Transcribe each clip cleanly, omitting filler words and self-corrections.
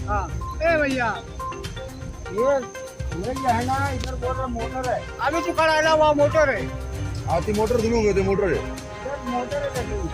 हाँ। ए भैया ये है ना, इधर बोल रहा मोटर है। अभी तू खड़ा है ना, वहाँ मोटर है। आती मोटर दिनोगे ते मोटर है इधर मोटर है लगी।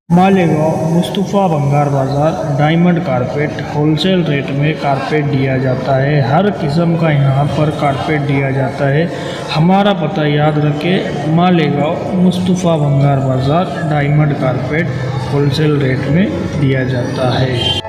मालेगांव मुस्तफ़ा भंगार बाज़ार डायमंड कारपेट होलसेल रेट में कारपेट दिया जाता है। हर किस्म का यहाँ पर कारपेट दिया जाता है। हमारा पता याद रखें, मालेगांव मुस्तफ़ा भंगार बाज़ार डायमंड कारपेट होलसेल रेट में दिया जाता है।